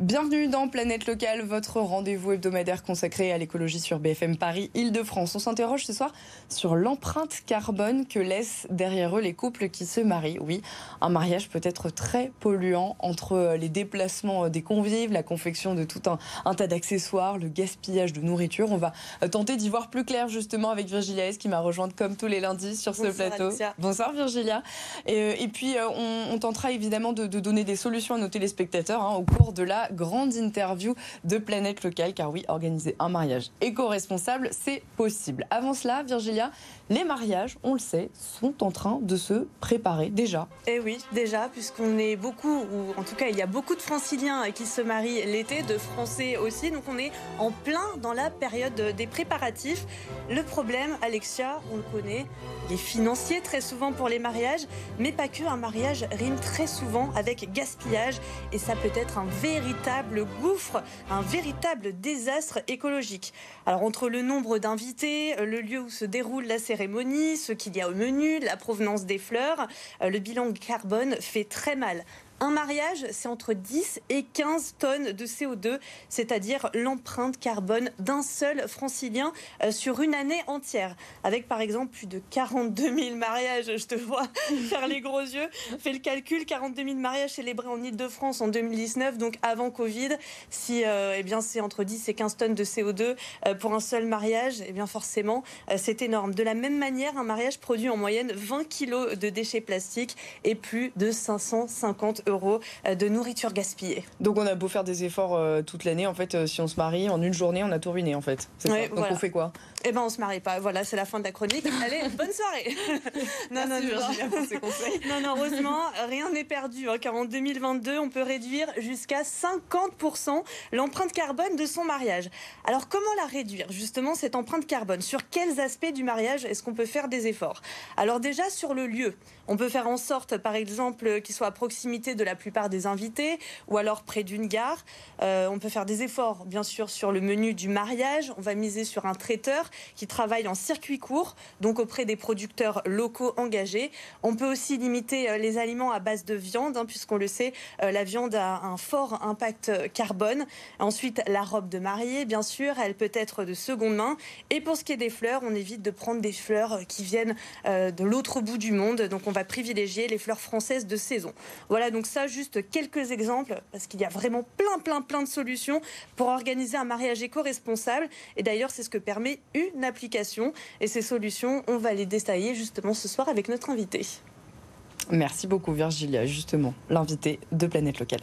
Bienvenue dans Planète Locale, votre rendez-vous hebdomadaire consacré à l'écologie sur BFM Paris Île-de-France. On s'interroge ce soir sur l'empreinte carbone que laissent derrière eux les couples qui se marient. Oui, un mariage peut être très polluant entre les déplacements des convives, la confection de tout un tas d'accessoires, le gaspillage de nourriture. On va tenter d'y voir plus clair justement avec Virgilia S qui m'a rejointe comme tous les lundis sur ce plateau. Alicia. Bonsoir Virgilia. Et puis on tentera évidemment de donner des solutions à nos téléspectateurs au cours de la grande interview de Planète Locale, car oui, organiser un mariage éco-responsable, c'est possible. Avant cela, Virgilia, les mariages, on le sait, sont en train de se préparer déjà. Et oui, déjà, puisqu'on est beaucoup, ou en tout cas il y a beaucoup de franciliens qui se marient l'été, de Français aussi, donc on est en plein dans la période des préparatifs. Le problème, Alexia, on le connaît, il est financier très souvent pour les mariages, mais pas que, un mariage rime très souvent avec gaspillage, et ça peut être un véritable gouffre, un véritable désastre écologique. Alors entre le nombre d'invités, le lieu où se déroule la cérémonie, ce qu'il y a au menu, la provenance des fleurs, le bilan carbone fait très mal. Un mariage, c'est entre 10 et 15 tonnes de CO2, c'est-à-dire l'empreinte carbone d'un seul francilien sur une année entière. Avec par exemple plus de 42 000 mariages, je te vois faire les gros yeux. Fais le calcul, 42 000 mariages célébrés en Île-de-France en 2019, donc avant Covid. Si c'est entre 10 et 15 tonnes de CO2 pour un seul mariage, forcément, c'est énorme. De la même manière, un mariage produit en moyenne 20 kilos de déchets plastiques et plus de 550 € de nourriture gaspillée. Donc on a beau faire des efforts toute l'année, en fait, si on se marie en une journée, on a tout ruiné en fait. C'est ça. Donc voilà. On fait quoi? On se marie pas. Voilà, c'est la fin de la chronique. Allez, bonne soirée. Merci Virginia pour ces conseils. Non, heureusement, rien n'est perdu, car en 2022, on peut réduire jusqu'à 50% l'empreinte carbone de son mariage. Alors comment la réduire, justement, cette empreinte carbone? Sur quels aspects du mariage est-ce qu'on peut faire des efforts? Alors déjà, sur le lieu, on peut faire en sorte, par exemple, qu'il soit à proximité de la plupart des invités ou alors près d'une gare. On peut faire des efforts, bien sûr, sur le menu du mariage. On va miser sur un traiteur qui travaille en circuit court, donc auprès des producteurs locaux engagés. On peut aussi limiter les aliments à base de viande, puisqu'on le sait, la viande a un fort impact carbone. Ensuite, la robe de mariée, bien sûr, elle peut être de seconde main. Et pour ce qui est des fleurs, on évite de prendre des fleurs qui viennent de l'autre bout du monde. Donc on va privilégier les fleurs françaises de saison. Voilà, donc ça, juste quelques exemples, parce qu'il y a vraiment plein de solutions pour organiser un mariage éco-responsable. Et d'ailleurs, c'est ce que permet une application. Et ces solutions, on va les détailler justement ce soir avec notre invité. Merci beaucoup Virgilia, justement, l'invité de Planète Locale.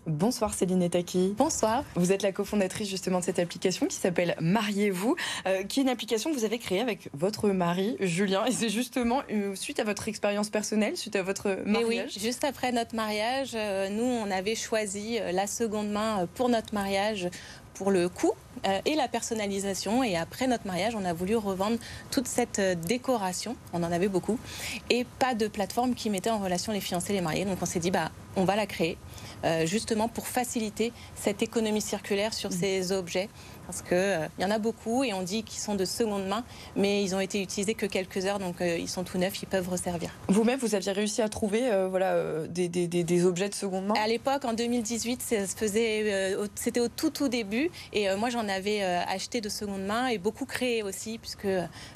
Bonsoir Céline Etaki. Bonsoir. Vous êtes la cofondatrice justement de cette application qui s'appelle Mariez-vous, qui est une application que vous avez créée avec votre mari Julien. Et c'est justement suite à votre expérience personnelle, suite à votre mariage. Oui, juste après notre mariage, nous on avait choisi la seconde main pour notre mariage, pour le coût et la personnalisation. Et après notre mariage, on a voulu revendre toute cette décoration. On en avait beaucoup. Et pas de plateforme qui mettait en relation les fiancés et les mariés. Donc on s'est dit, on va la créer. Justement pour faciliter cette économie circulaire sur ces objets. Parce qu'il y en a beaucoup et on dit qu'ils sont de seconde main, mais ils ont été utilisés que quelques heures, donc ils sont tout neufs, ils peuvent resservir. Vous-même, vous aviez réussi à trouver des objets de seconde main? À l'époque, en 2018, c'était au tout début. Et moi, j'en avais acheté de seconde main et beaucoup créé aussi, puisque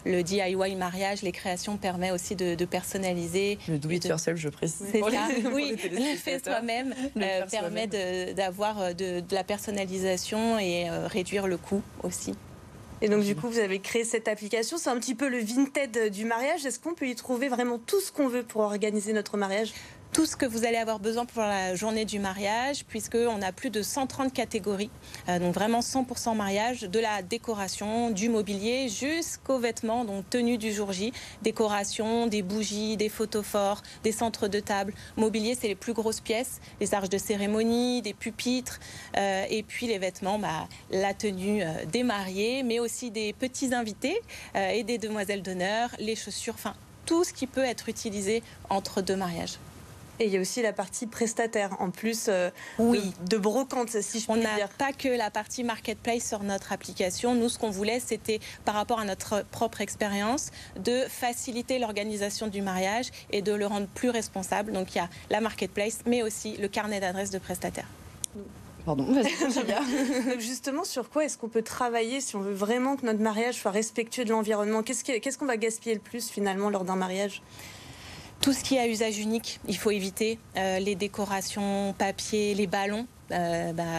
le DIY mariage, les créations permet aussi de personnaliser. Le do it yourself, je précise. C'est ça, oui, le fait soi-même permet d'avoir de la personnalisation et réduire le coût aussi. Et donc du coup, vous avez créé cette application. C'est un petit peu le Vinted du mariage. Est-ce qu'on peut y trouver vraiment tout ce qu'on veut pour organiser notre mariage ? Tout ce que vous allez avoir besoin pour la journée du mariage, puisqu'on a plus de 130 catégories, donc vraiment 100% mariage, de la décoration, du mobilier, jusqu'aux vêtements, donc tenue du jour J, décoration, des bougies, des photos forts, des centres de table. Mobilier, c'est les plus grosses pièces, les arches de cérémonie, des pupitres, et puis les vêtements, la tenue des mariés, mais aussi des petits invités et des demoiselles d'honneur, les chaussures, enfin tout ce qui peut être utilisé entre deux mariages. Et il y a aussi la partie prestataire, en plus de brocante, si je puis dire. On n'a pas que la partie marketplace sur notre application. Nous, ce qu'on voulait, c'était, par rapport à notre propre expérience, de faciliter l'organisation du mariage et de le rendre plus responsable. Donc, il y a la marketplace, mais aussi le carnet d'adresses de prestataires. Pardon, vas-y. Donc justement, sur quoi est-ce qu'on peut travailler si on veut vraiment que notre mariage soit respectueux de l'environnement? Qu'est-ce qu'on va gaspiller le plus, finalement, lors d'un mariage? Tout ce qui est à usage unique, il faut éviter. Les décorations, papier, les ballons.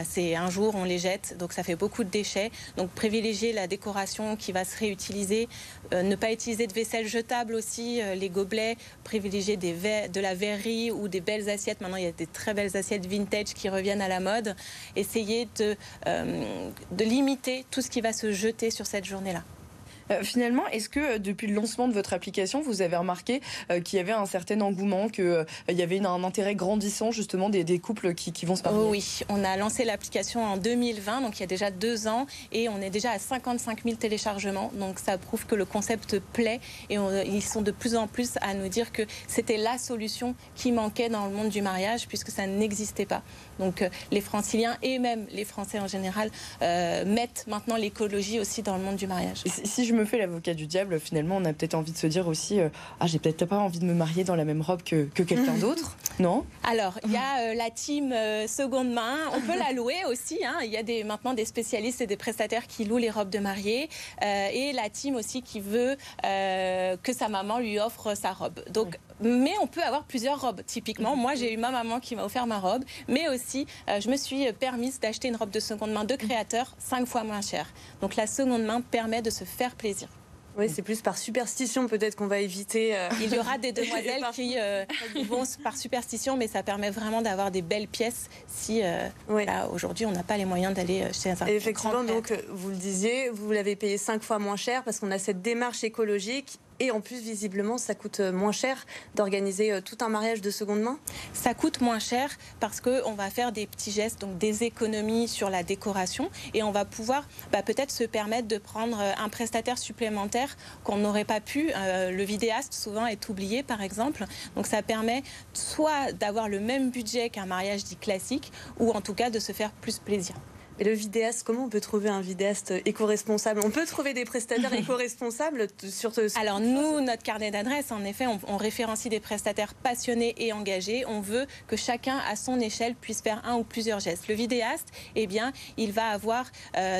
C'est un jour on les jette, donc ça fait beaucoup de déchets. Donc privilégier la décoration qui va se réutiliser, ne pas utiliser de vaisselle jetable aussi, les gobelets, privilégier de la verrerie ou des belles assiettes. Maintenant il y a des très belles assiettes vintage qui reviennent à la mode. Essayer de limiter tout ce qui va se jeter sur cette journée-là. Finalement, est-ce que depuis le lancement de votre application, vous avez remarqué qu'il y avait un certain engouement, qu'il y avait un intérêt grandissant justement des couples qui vont se marier? Oui, on a lancé l'application en 2020, donc il y a déjà 2 ans, et on est déjà à 55 000 téléchargements. Donc ça prouve que le concept plaît, et ils sont de plus en plus à nous dire que c'était la solution qui manquait dans le monde du mariage, puisque ça n'existait pas. Donc les Franciliens et même les Français en général mettent maintenant l'écologie aussi dans le monde du mariage. Si je me fais l'avocat du diable, finalement, on a peut-être envie de se dire aussi j'ai peut-être pas envie de me marier dans la même robe que quelqu'un d'autre, non? Alors, il y a la team seconde main, on peut la louer aussi. Il y a maintenant des spécialistes et des prestataires qui louent les robes de mariée, et la team aussi qui veut que sa maman lui offre sa robe. Donc, mais on peut avoir plusieurs robes. Typiquement, moi, j'ai eu ma maman qui m'a offert ma robe, mais aussi, je me suis permise d'acheter une robe de seconde main de créateur 5 fois moins chère. Donc, la seconde main permet de se faire plaisir. Oui, c'est plus par superstition peut-être qu'on va éviter. Il y aura des demoiselles qui vont par superstition, mais ça permet vraiment d'avoir des belles pièces si aujourd'hui on n'a pas les moyens d'aller chez un Et effectivement, donc vous le disiez, vous l'avez payé 5 fois moins cher parce qu'on a cette démarche écologique. Et en plus, visiblement, ça coûte moins cher d'organiser tout un mariage de seconde main? Ça coûte moins cher parce qu'on va faire des petits gestes, donc des économies sur la décoration. Et on va pouvoir peut-être se permettre de prendre un prestataire supplémentaire qu'on n'aurait pas pu. Le vidéaste, souvent, est oublié, par exemple. Donc ça permet soit d'avoir le même budget qu'un mariage dit classique, ou en tout cas de se faire plus plaisir. Et le vidéaste, comment on peut trouver un vidéaste éco-responsable? On peut trouver des prestataires éco-responsables sur Alors nous, notre carnet d'adresses, en effet, on référencie des prestataires passionnés et engagés. On veut que chacun, à son échelle, puisse faire un ou plusieurs gestes. Le vidéaste, eh bien, il va avoir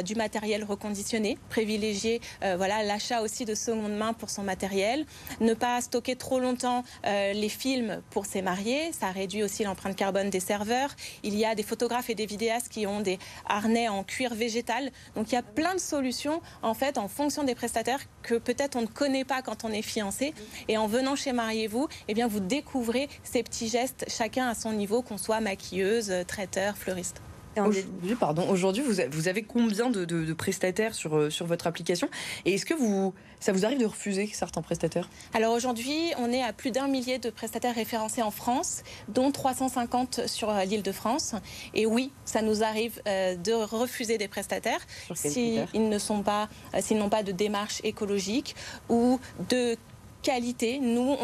du matériel reconditionné, privilégier l'achat aussi de seconde main pour son matériel, ne pas stocker trop longtemps les films pour ses mariés. Ça réduit aussi l'empreinte carbone des serveurs. Il y a des photographes et des vidéastes qui ont des harnais en cuir végétal. Donc il y a plein de solutions en fait en fonction des prestataires que peut-être on ne connaît pas quand on est fiancé. Et en venant chez Mariez-vous, eh bien vous découvrez ces petits gestes, chacun à son niveau, qu'on soit maquilleuse, traiteur, fleuriste. Aujourd'hui, vous avez combien de prestataires sur votre application? Et est-ce que ça vous arrive de refuser certains prestataires? Alors aujourd'hui, on est à plus d'1 millier de prestataires référencés en France, dont 350 sur l'Île-de-France. Et oui, ça nous arrive de refuser des prestataires s'ils n'ont pas de démarche écologique ou de qualité. Nous,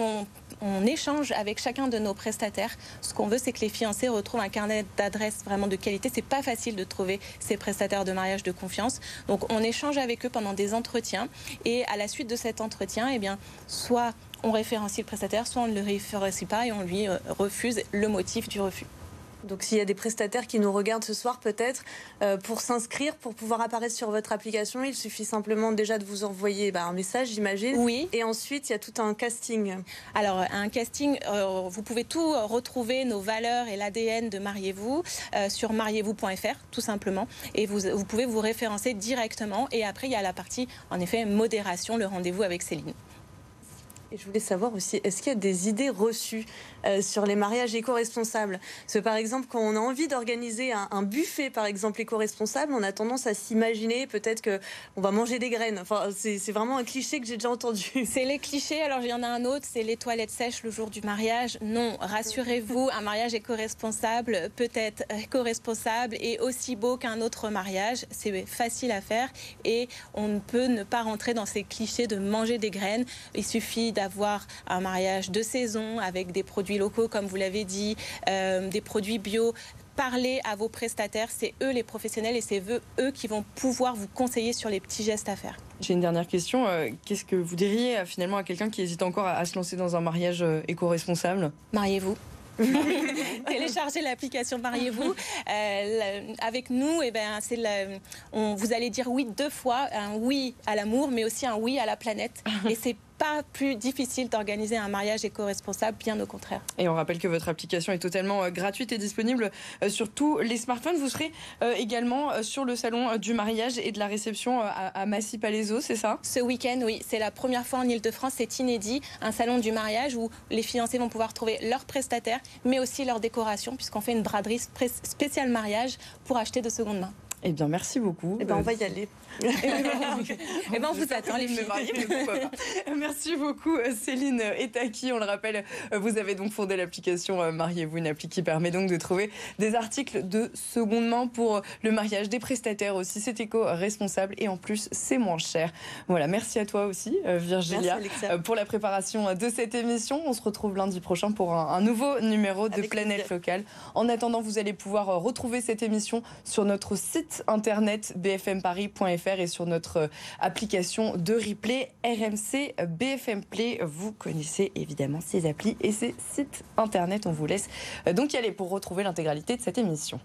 on échange avec chacun de nos prestataires. Ce qu'on veut, c'est que les fiancés retrouvent un carnet d'adresses vraiment de qualité. C'est pas facile de trouver ces prestataires de mariage de confiance. Donc, on échange avec eux pendant des entretiens. Et à la suite de cet entretien, eh bien, soit on référencie le prestataire, soit on ne le référencie pas et on lui refuse le motif du refus. Donc s'il y a des prestataires qui nous regardent ce soir peut-être, pour s'inscrire, pour pouvoir apparaître sur votre application, il suffit simplement déjà de vous envoyer un message, j'imagine. Oui. Et ensuite, il y a tout un casting. Alors un casting, vous pouvez tout retrouver, nos valeurs et l'ADN de Mariez-vous sur mariez-vous.fr tout simplement. Et vous pouvez vous référencer directement. Et après, il y a la partie, en effet, modération, le rendez-vous avec Céline. Et je voulais savoir aussi, est-ce qu'il y a des idées reçues sur les mariages éco-responsables? Parce que par exemple, quand on a envie d'organiser un buffet, par exemple, éco-responsable, on a tendance à s'imaginer peut-être qu'on va manger des graines. Enfin, c'est vraiment un cliché que j'ai déjà entendu. C'est les clichés. Alors, il y en a un autre, c'est les toilettes sèches le jour du mariage. Non, rassurez-vous, un mariage éco-responsable peut être éco-responsable et aussi beau qu'un autre mariage. C'est facile à faire et on ne peut ne pas rentrer dans ces clichés de manger des graines. Il suffit d'avoir un mariage de saison avec des produits locaux, comme vous l'avez dit, des produits bio. Parlez à vos prestataires, c'est eux les professionnels et c'est eux qui vont pouvoir vous conseiller sur les petits gestes à faire. J'ai une dernière question. Qu'est-ce que vous diriez finalement à quelqu'un qui hésite encore à se lancer dans un mariage éco-responsable ? Mariez-vous. Téléchargez l'application Mariez-vous. Avec nous, vous allez dire oui 2 fois, un oui à l'amour, mais aussi un oui à la planète. Et c'est pas plus difficile d'organiser un mariage éco-responsable, bien au contraire. Et on rappelle que votre application est totalement gratuite et disponible sur tous les smartphones. Vous serez également sur le salon du mariage et de la réception à Massy-Palaiseau, c'est ça ? Ce week-end, oui, c'est la première fois en Ile-de-France, c'est inédit, un salon du mariage où les fiancés vont pouvoir trouver leurs prestataires, mais aussi leur décoration, puisqu'on fait une braderie spéciale mariage pour acheter de seconde main. Eh bien, merci beaucoup. Eh bien, on va y aller. On vous attend, les filles. Merci beaucoup, Céline Etaki. On le rappelle, vous avez donc fondé l'application Mariez-vous, une appli qui permet donc de trouver des articles de seconde main pour le mariage, des prestataires aussi. C'est éco-responsable et en plus, c'est moins cher. Voilà, merci à toi aussi, Virgilia, pour la préparation de cette émission. On se retrouve lundi prochain pour un nouveau numéro de Planète Locale. En attendant, vous allez pouvoir retrouver cette émission sur notre site internet bfmparis.fr et sur notre application de replay RMC BFM Play. Vous connaissez évidemment ces applis et ces sites internet. On vous laisse donc y aller pour retrouver l'intégralité de cette émission.